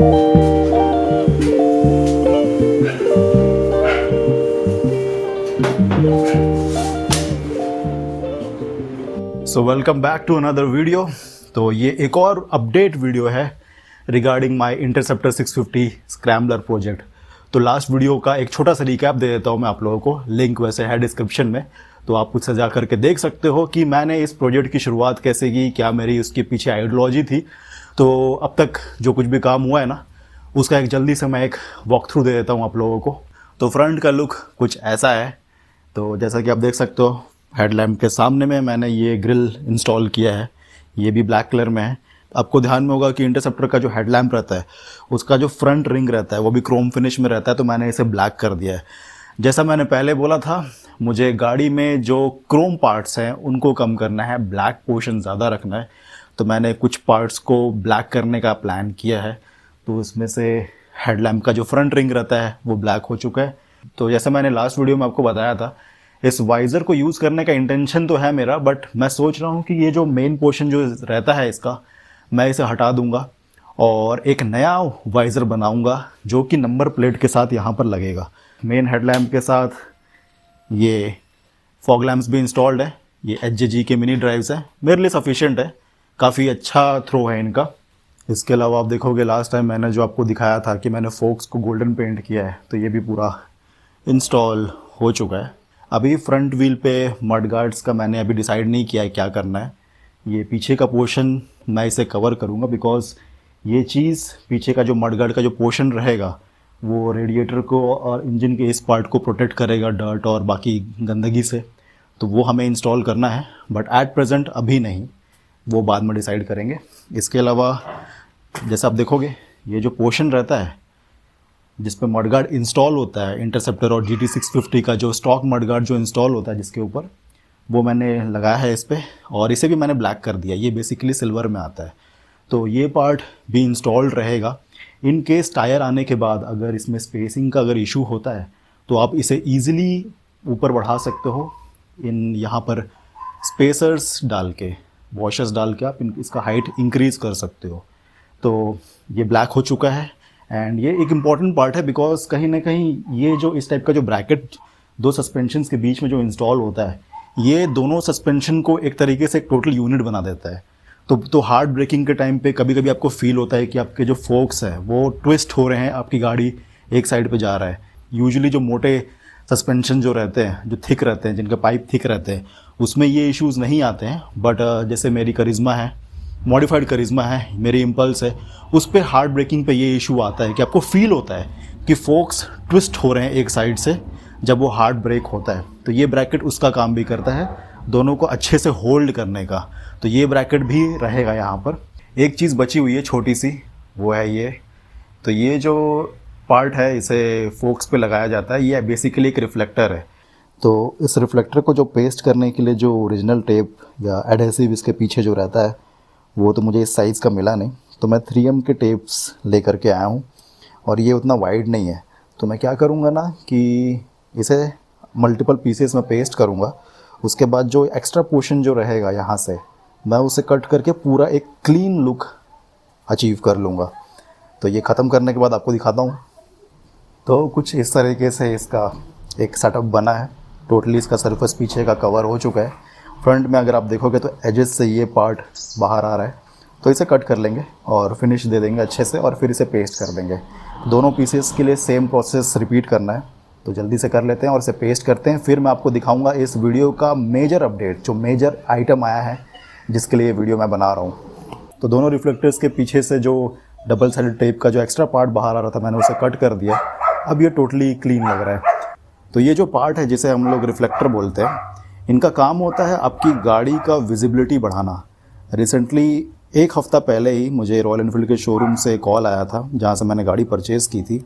So welcome back to another video. तो ये एक और अपडेट वीडियो है regarding my interceptor 650 scrambler project. तो लास्ट वीडियो का एक छोटा सा रिकैप दे देता हूँ मैं आप लोगों को, लिंक वैसे है डिस्क्रिप्शन में, तो आप उससे जा करके देख सकते हो कि मैंने इस प्रोजेक्ट की शुरुआत कैसे की, क्या मेरी उसके पीछे आइडियोलॉजी थी। तो अब तक जो कुछ भी काम हुआ है ना, उसका एक जल्दी से मैं एक वॉक थ्रू दे देता हूँ आप लोगों को। तो फ्रंट का लुक कुछ ऐसा है। तो जैसा कि आप देख सकते हो, हेडलैम्प के सामने में मैंने ये ग्रिल इंस्टॉल किया है, ये भी ब्लैक कलर में है। आपको ध्यान में होगा कि इंटरसेप्टर का जो हेडलैम्प रहता है उसका जो फ्रंट रिंग रहता है वो भी क्रोम फिनिश में रहता है, तो मैंने इसे ब्लैक कर दिया है। जैसा मैंने पहले बोला था, मुझे गाड़ी में जो क्रोम पार्ट्स हैं उनको कम करना है, ब्लैक पोर्शन ज़्यादा रखना है, तो मैंने कुछ पार्ट्स को ब्लैक करने का प्लान किया है। तो इसमें से हेडलैम्प का जो फ्रंट रिंग रहता है वो ब्लैक हो चुका है। तो जैसे मैंने लास्ट वीडियो में आपको बताया था, इस वाइज़र को यूज़ करने का इंटेंशन तो है मेरा, बट मैं सोच रहा हूँ कि ये जो मेन पोर्शन जो रहता है इसका, मैं इसे हटा दूंगा और एक नया वाइज़र बनाऊंगा जो कि नंबर प्लेट के साथ यहाँ पर लगेगा। मेन हेडलैम्प के साथ ये फॉग लैम्प्स भी इंस्टॉल्ड है। ये HJG के मिनी ड्राइव्स है, मेरे लिए सफिशिएंट है, काफ़ी अच्छा थ्रो है इनका। इसके अलावा आप देखोगे लास्ट टाइम मैंने जो आपको दिखाया था कि मैंने फोक्स को गोल्डन पेंट किया है, तो ये भी पूरा इंस्टॉल हो चुका है। अभी फ्रंट व्हील पे मड गार्ड्स का मैंने अभी डिसाइड नहीं किया है क्या करना है। ये पीछे का पोर्शन मैं इसे कवर करूँगा, बिकॉज ये चीज़ पीछे का जो मड गार्ड का जो पोर्शन रहेगा वो रेडिएटर को और इंजन के इस पार्ट को प्रोटेक्ट करेगा डर्ट और बाकी गंदगी से, तो वो हमें इंस्टॉल करना है, बट एट प्रेजेंट अभी नहीं, वो बाद में डिसाइड करेंगे। इसके अलावा जैसा आप देखोगे, ये जो पोर्शन रहता है जिस पे मडगार्ड इंस्टॉल होता है, इंटरसेप्टर और GT 650 का जो स्टॉक मडगार्ड जो इंस्टॉल होता है जिसके ऊपर, वो मैंने लगाया है इस पे, और इसे भी मैंने ब्लैक कर दिया। ये बेसिकली सिल्वर में आता है, तो ये पार्ट भी इंस्टॉल्ड रहेगा। इन केस टायर आने के बाद अगर इसमें स्पेसिंग का अगर इशू होता है तो आप इसे ईजिली ऊपर बढ़ा सकते हो, इन यहाँ पर स्पेसर्स डाल के, वॉशर्स डाल के आप इसका हाइट इंक्रीज़ कर सकते हो। तो ये ब्लैक हो चुका है, एंड ये एक इम्पॉर्टेंट पार्ट है बिकॉज कहीं ना कहीं ये जो इस टाइप का जो ब्रैकेट दो सस्पेंशंस के बीच में जो इंस्टॉल होता है, ये दोनों सस्पेंशन को एक तरीके से एक टोटल यूनिट बना देता है। तो हार्ड ब्रेकिंग के टाइम पे कभी कभी आपको फील होता है कि आपके जो फोक्स है वो ट्विस्ट हो रहे हैं, आपकी गाड़ी एक साइड पे जा रहा है। यूजुअली जो मोटे सस्पेंशन जो रहते हैं, जो थिक रहते हैं, जिनके पाइप थिक रहते हैं, उसमें ये इश्यूज़ नहीं आते हैं, बट जैसे मेरी करिश्मा है, मॉडिफाइड करिश्मा है, मेरी इम्पल्स है, उस पर हार्ड ब्रेकिंग पे ये इशू आता है कि आपको फील होता है कि फोक्स ट्विस्ट हो रहे हैं एक साइड से जब वो हार्ड ब्रेक होता है। तो ये ब्रैकेट उसका काम भी करता है, दोनों को अच्छे से होल्ड करने का। तो ये ब्रैकेट भी रहेगा यहाँ पर। एक चीज़ बची हुई है छोटी सी, वो है ये। तो ये जो पार्ट है इसे फोक्स पे लगाया जाता है, ये बेसिकली एक रिफ्लेक्टर है। तो इस रिफ्लेक्टर को जो पेस्ट करने के लिए जो ओरिजिनल टेप या एडहेसिव इसके पीछे जो रहता है, वो तो मुझे इस साइज़ का मिला नहीं, तो मैं 3M के टेप्स लेकर के आया हूँ, और ये उतना वाइड नहीं है। तो मैं क्या करूँगा ना कि इसे मल्टीपल पीसेस में पेस्ट करूँगा, उसके बाद जो एक्स्ट्रा पोर्शन जो रहेगा यहाँ से, मैं उसे कट करके पूरा एक क्लीन लुक अचीव कर लूँगा। तो ये ख़त्म करने के बाद आपको दिखाता हूँ। तो कुछ इस तरीके से इसका एक सेटअप बना है। टोटली इसका सरफेस पीछे का कवर हो चुका है। फ्रंट में अगर आप देखोगे तो एजेस से ये पार्ट बाहर आ रहा है, तो इसे कट कर लेंगे और फिनिश दे देंगे अच्छे से, और फिर इसे पेस्ट कर देंगे। दोनों पीसेस के लिए सेम प्रोसेस रिपीट करना है, तो जल्दी से कर लेते हैं और इसे पेस्ट करते हैं। फिर मैं आपको दिखाऊंगा इस वीडियो का मेजर अपडेट, जो मेजर आइटम आया है जिसके लिए वीडियो मैं बना रहा हूँ। तो दोनों रिफ्लेक्टर्स के पीछे से जो डबल साइडेड टेप का जो एक्स्ट्रा पार्ट बाहर आ रहा था, मैंने उसे कट कर दिया। अब ये टोटली क्लीन लग रहा है। तो ये जो पार्ट है जिसे हम लोग रिफ्लेक्टर बोलते हैं, इनका काम होता है आपकी गाड़ी का विजिबिलिटी बढ़ाना। रिसेंटली एक हफ़्ता पहले ही मुझे रॉयल एनफील्ड के शोरूम से कॉल आया था, जहाँ से मैंने गाड़ी परचेज़ की थी,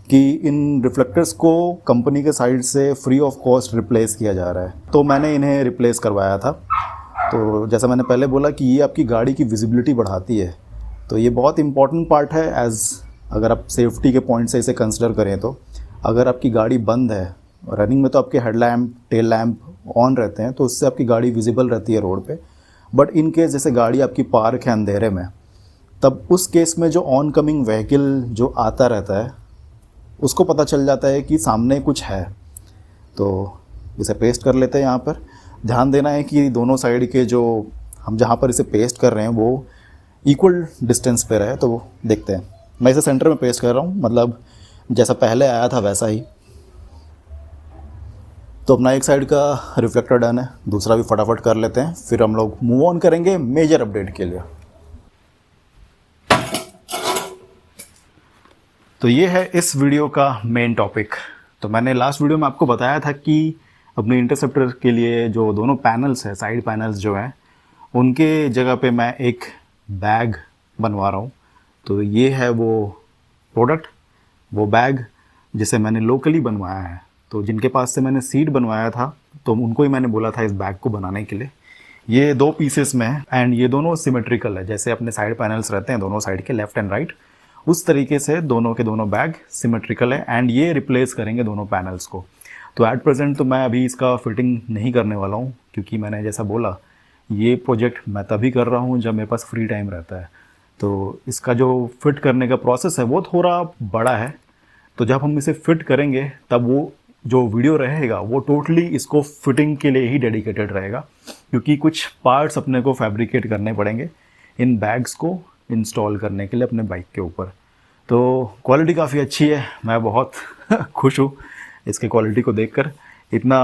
कि इन रिफ्लेक्टर्स को कंपनी के साइड से फ्री ऑफ कॉस्ट रिप्लेस किया जा रहा है। तो मैंने इन्हें रिप्लेस करवाया था। तो जैसा मैंने पहले बोला कि ये आपकी गाड़ी की विजिबिलिटी बढ़ाती है, तो ये बहुत इंपॉर्टेंट पार्ट है। अगर आप सेफ्टी के पॉइंट से इसे कंसिडर करें, तो अगर आपकी गाड़ी बंद है, रनिंग में तो आपके हेडलैम्प, टेल लैम्प ऑन रहते हैं, तो उससे आपकी गाड़ी विजिबल रहती है रोड पे। बट इन केस जैसे गाड़ी आपकी पार्क है अंधेरे में, तब उस केस में जो ऑन कमिंग व्हीकल जो आता रहता है उसको पता चल जाता है कि सामने कुछ है। तो इसे पेस्ट कर लेते हैं यहाँ पर। ध्यान देना है कि दोनों साइड के जो हम जहाँ पर इसे पेस्ट कर रहे हैं वो इक्वल डिस्टेंस पे रहे। तो देखते हैं, मैं इसे सेंटर में पेस्ट कर रहा हूँ, मतलब जैसा पहले आया था वैसा ही। तो अपना एक साइड का रिफ्लेक्टर डन है, दूसरा भी फटाफट कर लेते हैं, फिर हम लोग मूव ऑन करेंगे मेजर अपडेट के लिए। तो ये है इस वीडियो का मेन टॉपिक। तो मैंने लास्ट वीडियो में आपको बताया था कि अपने इंटरसेप्टर के लिए जो दोनों पैनल्स हैं, साइड पैनल्स जो हैं, उनके जगह पे मैं एक बैग बनवा रहा हूँ। तो ये है वो प्रोडक्ट, वो बैग जिसे मैंने लोकली बनवाया है। तो जिनके पास से मैंने सीड बनवाया था तो उनको ही मैंने बोला था इस बैग को बनाने के लिए। ये 2 पीसेस में है एंड ये दोनों सिमेट्रिकल है। जैसे अपने साइड पैनल्स रहते हैं दोनों साइड के, लेफ्ट एंड राइट, उस तरीके से दोनों के दोनों बैग सिमेट्रिकल है एंड ये रिप्लेस करेंगे दोनों पैनल्स को। तो एट प्रेजेंट तो मैं अभी इसका फिटिंग नहीं करने वाला हूँ, क्योंकि मैंने जैसा बोला ये प्रोजेक्ट मैं तभी कर रहा हूँ जब मेरे पास फ्री टाइम रहता है। तो इसका जो फिट करने का प्रोसेस है वो थोड़ा बड़ा है। तो जब हम इसे फिट करेंगे तब वो जो वीडियो रहेगा वो टोटली इसको फिटिंग के लिए ही डेडिकेटेड रहेगा, क्योंकि कुछ पार्ट्स अपने को फैब्रिकेट करने पड़ेंगे इन बैग्स को इंस्टॉल करने के लिए अपने बाइक के ऊपर। तो क्वालिटी काफ़ी अच्छी है, मैं बहुत खुश हूँ इसके क्वालिटी को देखकर। इतना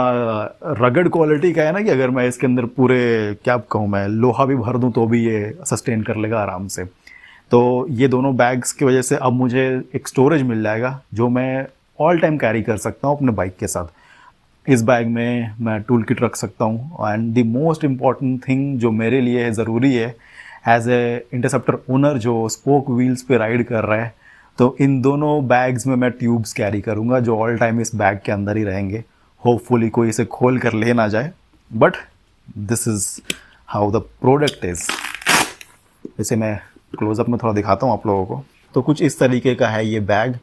रगड़ क्वालिटी का है ना कि अगर मैं इसके अंदर पूरे क्या कहूँ मैं लोहा भी भर दूँ तो भी ये सस्टेन कर लेगा आराम से। तो ये दोनों बैग्स की वजह से अब मुझे एक स्टोरेज मिल जाएगा जो मैं ऑल टाइम कैरी कर सकता हूँ अपने बाइक के साथ। इस बैग में मैं टूल किट रख सकता हूँ and the most important thing जो मेरे लिए ज़रूरी है एज ए इंटरसेप्टर ओनर जो स्पोक व्हील्स पे राइड कर रहा है, तो इन दोनों बैग्स में मैं ट्यूब्स कैरी करूँगा जो ऑल टाइम इस बैग के अंदर ही रहेंगे। होपफुली कोई इसे खोल कर ले ना जाए, but this is how the product is. इसे मैं क्लोजअप में थोड़ा दिखाता हूँ आप लोगों को। तो कुछ इस तरीके का है ये बैग।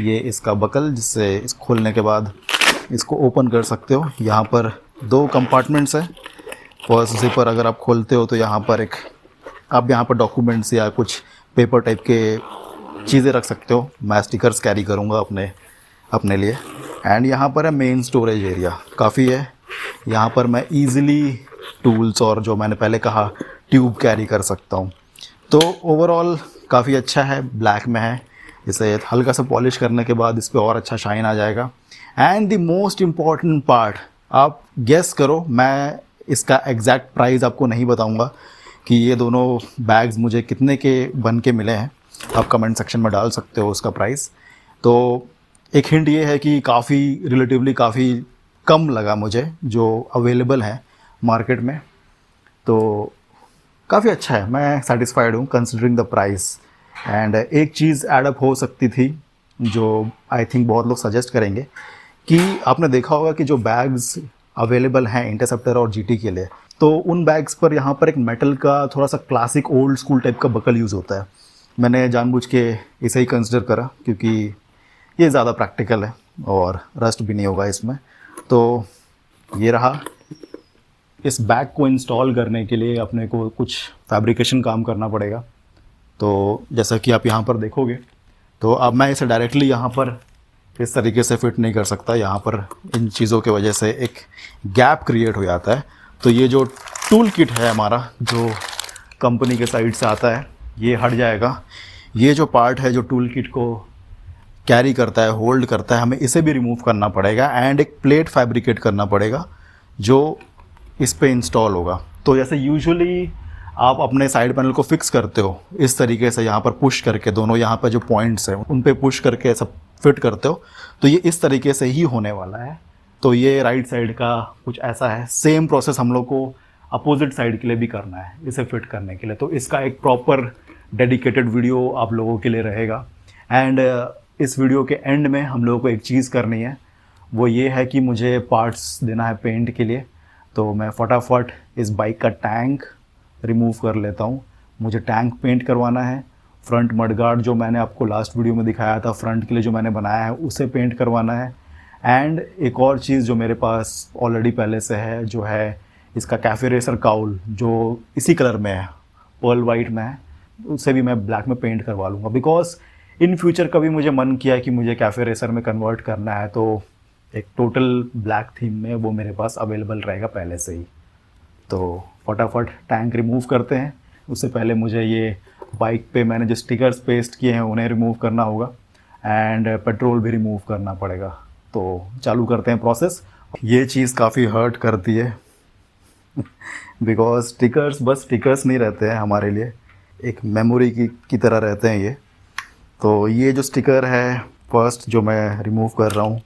ये इसका बकल, जिससे इस खोलने के बाद इसको ओपन कर सकते हो। यहाँ पर 2 कंपार्टमेंट्स है। फर्स्ट जिपर अगर आप खोलते हो तो यहाँ पर आप यहाँ पर डॉक्यूमेंट्स या कुछ पेपर टाइप के चीज़ें रख सकते हो। मैं स्टिकर्स कैरी करूँगा अपने लिए। एंड यहाँ पर है मेन स्टोरेज एरिया, काफ़ी है। यहाँ पर मैं ईज़िली टूल्स और जो मैंने पहले कहा ट्यूब कैरी कर सकता हूँ। तो ओवरऑल काफ़ी अच्छा है, ब्लैक में है। इसे हल्का सा पॉलिश करने के बाद इस पर और अच्छा शाइन आ जाएगा। And the most important part, आप गेस करो, मैं इसका एग्जैक्ट प्राइस आपको नहीं बताऊंगा कि ये दोनों बैग्स मुझे कितने के बन के मिले हैं। आप कमेंट सेक्शन में डाल सकते हो उसका प्राइस। तो एक हिंट ये है कि रिलेटिवली काफ़ी कम लगा मुझे जो अवेलेबल है मार्केट में। तो काफ़ी अच्छा है, मैं सेटिस्फाइड हूँ कंसिडरिंग द प्राइस। एंड एक चीज़ एडअप हो सकती थी जो आई थिंक बहुत लोग सजेस्ट करेंगे, कि आपने देखा होगा कि जो बैग्स अवेलेबल हैं इंटरसेप्टर और जीटी के लिए, तो उन बैग्स पर यहाँ पर एक मेटल का थोड़ा सा क्लासिक ओल्ड स्कूल टाइप का बकल यूज़ होता है। मैंने जानबूझ के इसे ही कंसिडर करा क्योंकि ये ज़्यादा प्रैक्टिकल है और रस्ट भी नहीं होगा इसमें। तो ये रहा। इस बैग को इंस्टॉल करने के लिए अपने को कुछ फैब्रिकेशन काम करना पड़ेगा। तो जैसा कि आप यहाँ पर देखोगे, तो अब मैं इसे डायरेक्टली यहाँ पर इस तरीके से फिट नहीं कर सकता। यहाँ पर इन चीज़ों के वजह से एक गैप क्रिएट हो जाता है। तो ये जो टूल किट है हमारा, जो कंपनी के साइड से आता है, ये हट जाएगा। ये जो पार्ट है जो टूल किट को कैरी करता है, होल्ड करता है, हमें इसे भी रिमूव करना पड़ेगा एंड एक प्लेट फैब्रिकेट करना पड़ेगा जो इस पे इंस्टॉल होगा। तो जैसे यूजुअली आप अपने साइड पैनल को फिक्स करते हो इस तरीके से, यहाँ पर पुश करके दोनों यहाँ पर जो पॉइंट्स हैं उन पे पुश करके सब फिट करते हो, तो ये इस तरीके से ही होने वाला है। तो ये राइट साइड का कुछ ऐसा है। सेम प्रोसेस हम लोग को अपोजिट साइड के लिए भी करना है इसे फिट करने के लिए। तो इसका एक प्रॉपर डेडिकेटेड वीडियो आप लोगों के लिए रहेगा। एंड इस वीडियो के एंड में हम लोगों को एक चीज़ करनी है, वो ये है कि मुझे पार्ट्स देना है पेंट के लिए। तो मैं फटाफट इस बाइक का टैंक रिमूव कर लेता हूँ। मुझे टैंक पेंट करवाना है। फ्रंट मडगार्ड जो मैंने आपको लास्ट वीडियो में दिखाया था, फ्रंट के लिए जो मैंने बनाया है, उसे पेंट करवाना है। एंड एक और चीज़ जो मेरे पास ऑलरेडी पहले से है, जो है इसका कैफे रेसर काउल, जो इसी कलर में है, पर्ल वाइट में है, उसे भी मैं ब्लैक में पेंट करवा लूँगा, बिकॉज इन फ्यूचर कभी मुझे मन किया कि मुझे कैफ़े रेसर में कन्वर्ट करना है तो एक टोटल ब्लैक थीम में वो मेरे पास अवेलेबल रहेगा पहले से ही। तो फटाफट टैंक रिमूव करते हैं। उससे पहले मुझे ये बाइक पे मैंने जो स्टिकर्स पेस्ट किए हैं उन्हें रिमूव करना होगा एंड पेट्रोल भी रिमूव करना पड़ेगा। तो चालू करते हैं प्रोसेस। ये चीज़ काफ़ी हर्ट करती है बिकॉज स्टिकर्स बस स्टिकर्स नहीं रहते हैं हमारे लिए, एक मेमोरी की तरह रहते हैं ये। तो ये जो स्टिकर है फर्स्ट जो मैं रिमूव कर रहा हूँ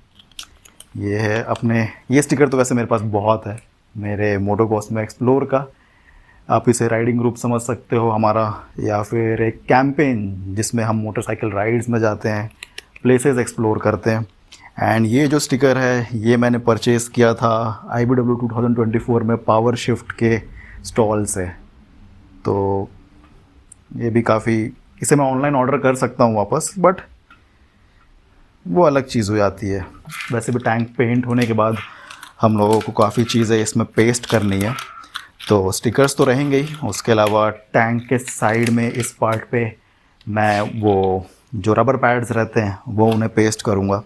ये है अपने, ये स्टिकर तो वैसे मेरे पास बहुत है मेरे मोटो कॉस्मो एक्सप्लोर का। आप इसे राइडिंग ग्रुप समझ सकते हो हमारा, या फिर एक कैंपेन जिसमें हम मोटरसाइकिल राइड्स में जाते हैं, प्लेसेस एक्सप्लोर करते हैं। एंड ये जो स्टिकर है ये मैंने परचेज़ किया था IBW 2024 में पावर शिफ्ट के स्टॉल से। तो ये भी काफ़ी, इसे मैं ऑनलाइन ऑर्डर कर सकता हूँ वापस, बट वो अलग चीज़ हो जाती है। वैसे भी टैंक पेंट होने के बाद हम लोगों को काफ़ी चीज़ें इसमें पेस्ट करनी है, तो स्टिकर्स तो रहेंगे ही, उसके अलावा टैंक के साइड में इस पार्ट पे मैं वो जो रबर पैड्स रहते हैं वो उन्हें पेस्ट करूँगा।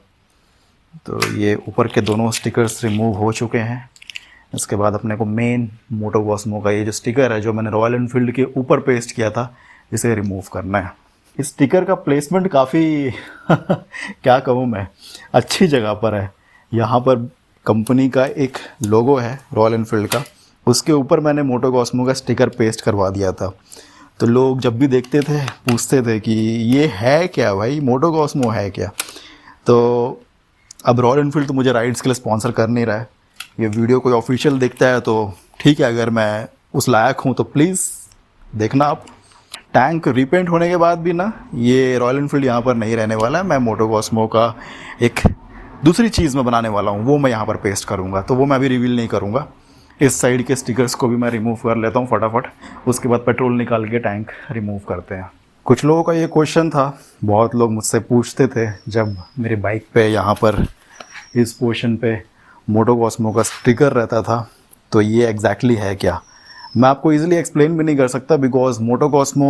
तो ये ऊपर के दोनों स्टिकर्स रिमूव हो चुके हैं। इसके बाद अपने को मेन मोटो कॉस्मो का ये जो स्टिकर है जो मैंने रॉयल एनफील्ड के ऊपर पेस्ट किया था इसे रिमूव करना है। इस स्टिकर का प्लेसमेंट काफ़ी क्या कहूँ मैं, अच्छी जगह पर है। यहाँ पर कंपनी का एक लोगो है रॉयल एनफील्ड का, उसके ऊपर मैंने मोटो कॉस्मो का स्टिकर पेस्ट करवा दिया था। तो लोग जब भी देखते थे पूछते थे कि ये है क्या भाई, मोटो कॉस्मो है क्या। तो अब रॉयल एनफील्ड तो मुझे राइड्स के लिए स्पॉन्सर कर नहीं रहा है। ये वीडियो कोई ऑफिशियल देखता है तो ठीक है, अगर मैं उस लायक हूँ तो प्लीज़ देखना आप। टैंक रीपेंट होने के बाद भी ना ये रॉयल एनफील्ड यहाँ पर नहीं रहने वाला है। मैं मोटो कॉस्मो का एक दूसरी चीज़ मैं बनाने वाला हूँ, वो मैं यहाँ पर पेस्ट करूँगा, तो वो मैं अभी रिवील नहीं करूँगा। इस साइड के स्टिकर्स को भी मैं रिमूव कर लेता हूँ फटाफट, उसके बाद पेट्रोल निकाल के टैंक रिमूव करते हैं। कुछ लोगों का ये क्वेश्चन था, बहुत लोग मुझसे पूछते थे जब मेरी बाइक पे यहाँ पर इस पोर्शन पे मोटो कॉस्मो का स्टिकर रहता था तो ये एग्जैक्टली है क्या। मैं आपको इजीली एक्सप्लेन भी नहीं कर सकता बिकॉज मोटो कॉस्मो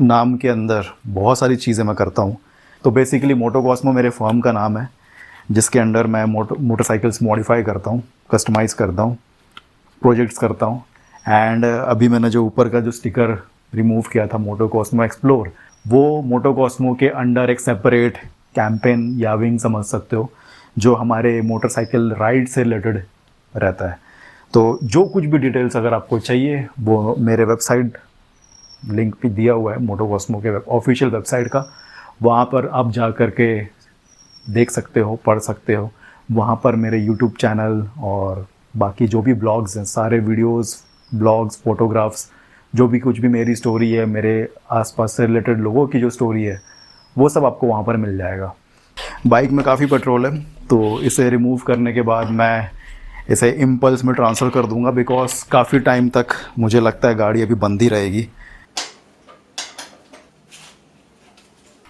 नाम के अंदर बहुत सारी चीज़ें मैं करता हूँ। तो बेसिकली मोटो कॉस्मो मेरे फर्म का नाम है जिसके अंडर मैं मोटरसाइकिल्स मॉडिफाई करता हूँ, कस्टमाइज़ करता हूँ, प्रोजेक्ट्स करता हूँ। एंड अभी मैंने जो ऊपर का जो स्टिकर रिमूव किया था मोटो कॉस्मो एक्सप्लोर, वो मोटो कॉस्मो के अंडर एक सेपरेट कैंपेन या विंग समझ सकते हो जो हमारे मोटरसाइकिल राइड से रिलेटेड रहता है। तो जो कुछ भी डिटेल्स अगर आपको चाहिए वो मेरे वेबसाइट लिंक भी दिया हुआ है मोटो कॉस्मो के ऑफिशियल वेबसाइट का, वहाँ पर आप जा कर के देख सकते हो, पढ़ सकते हो। वहाँ पर मेरे यूट्यूब चैनल और बाकी जो भी ब्लॉग्स हैं, सारे वीडियोस, ब्लॉग्स, फोटोग्राफ्स, जो भी कुछ भी मेरी स्टोरी है, मेरे आसपास से रिलेटेड लोगों की जो स्टोरी है, वो सब आपको वहाँ पर मिल जाएगा। बाइक में काफ़ी पेट्रोल है तो इसे रिमूव करने के बाद मैं इसे इम्पल्स में ट्रांसफ़र कर दूंगा बिकॉज काफ़ी टाइम तक मुझे लगता है गाड़ी अभी बंद ही रहेगी।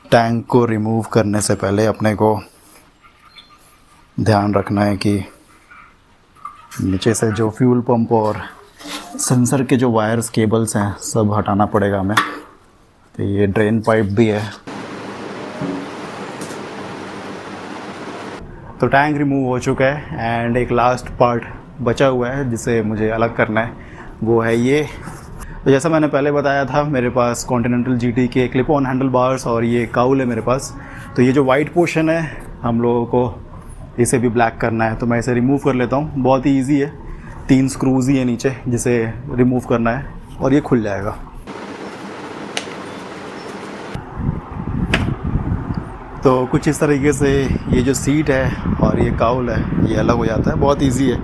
टैंक को रिमूव करने से पहले अपने को ध्यान रखना है कि नीचे से जो फ्यूल पंप और सेंसर के जो वायर्स, केबल्स हैं, सब हटाना पड़ेगा हमें। तो ये ड्रेन पाइप भी है। तो टैंक रिमूव हो चुका है एंड एक लास्ट पार्ट बचा हुआ है जिसे मुझे अलग करना है, वो है ये। तो जैसा मैंने पहले बताया था मेरे पास कॉन्टिनेंटल GT के क्लिप ऑन हैंडल बार्स और ये काउल है मेरे पास। तो ये जो वाइट पोर्शन है हम लोगों को इसे भी ब्लैक करना है, तो मैं इसे रिमूव कर लेता हूँ। बहुत ही ईजी है, 3 स्क्रूज ही है नीचे जिसे रिमूव करना है और ये खुल जाएगा। तो कुछ इस तरीके से ये जो सीट है और ये काउल है ये अलग हो जाता है। बहुत इजी है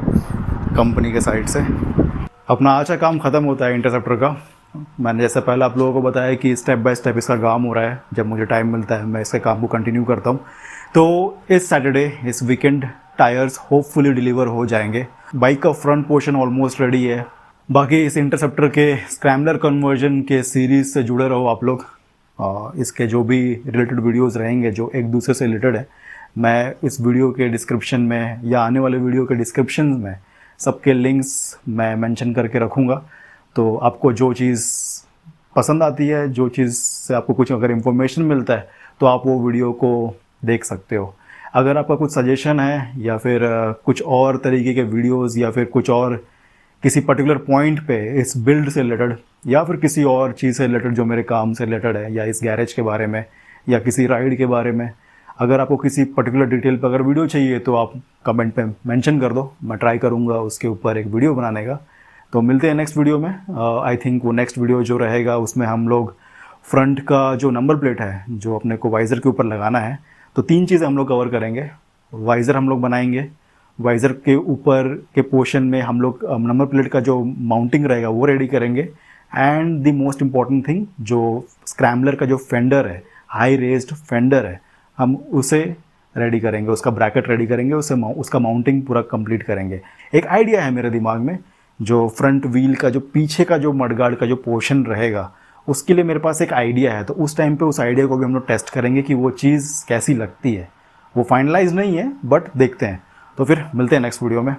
कंपनी के साइड से। अपना आज का काम ख़त्म होता है इंटरसेप्टर का। मैंने जैसे पहले आप लोगों को बताया कि स्टेप बाय स्टेप इसका काम हो रहा है। जब मुझे टाइम मिलता है मैं इसके काम को कंटिन्यू करता हूँ। तो इस सैटरडे, इस वीकेंड टायर्स होपफुली डिलीवर हो जाएंगे। बाइक का फ्रंट पोर्शन ऑलमोस्ट रेडी है। बाकी इस इंटरसेप्टर के स्क्रैम्बलर कन्वर्जन के सीरीज़ से जुड़े रहो आप लोग। इसके जो भी रिलेटेड वीडियोस रहेंगे जो एक दूसरे से रिलेटेड है, मैं इस वीडियो के डिस्क्रिप्शन में या आने वाले वीडियो के डिस्क्रिप्शन में सबके लिंक्स मैं मेंशन करके रखूँगा। तो आपको जो चीज़ पसंद आती है, जो चीज़ से आपको कुछ अगर इन्फॉर्मेशन मिलता है तो आप वो वीडियो को देख सकते हो। अगर आपका कुछ सजेशन है या फिर कुछ और तरीके के वीडियोस या फिर कुछ और किसी पर्टिकुलर पॉइंट पे इस बिल्ड से रिलेटेड या फिर किसी और चीज़ से रिलेटेड जो मेरे काम से रिलेटेड है, या इस गैरेज के बारे में या किसी राइड के बारे में, अगर आपको किसी पर्टिकुलर डिटेल पर अगर वीडियो चाहिए तो आप कमेंट पे मेंशन कर दो, मैं ट्राई करूँगा उसके ऊपर एक वीडियो बनाने का। तो मिलते हैं नेक्स्ट वीडियो में। आई थिंक वो नेक्स्ट वीडियो जो रहेगा उसमें हम लोग फ्रंट का जो नंबर प्लेट है जो अपने को वाइज़र के ऊपर लगाना है, तो 3 चीज़ें हम लोग कवर करेंगे। वाइज़र हम लोग बनाएंगे, वाइज़र के ऊपर के पोर्शन में हम लोग नंबर प्लेट का जो माउंटिंग रहेगा वो रेडी करेंगे, and the most important thing जो स्क्रैम्बलर का जो फेंडर है, हाई रेज्ड फेंडर है, हम उसे रेडी करेंगे, उसका ब्रैकेट रेडी करेंगे, उसका माउंटिंग पूरा कंप्लीट करेंगे। एक आइडिया है मेरे दिमाग में, जो फ्रंट व्हील का जो पीछे का जो मडगार्ड का जो पोर्शन रहेगा उसके लिए मेरे पास एक आइडिया है। तो उस टाइम पे उस आइडिया को भी हम लोग टेस्ट करेंगे कि वो चीज़ कैसी लगती है। वो फाइनलाइज नहीं है बट देखते हैं। तो फिर मिलते हैं नेक्स्ट वीडियो में।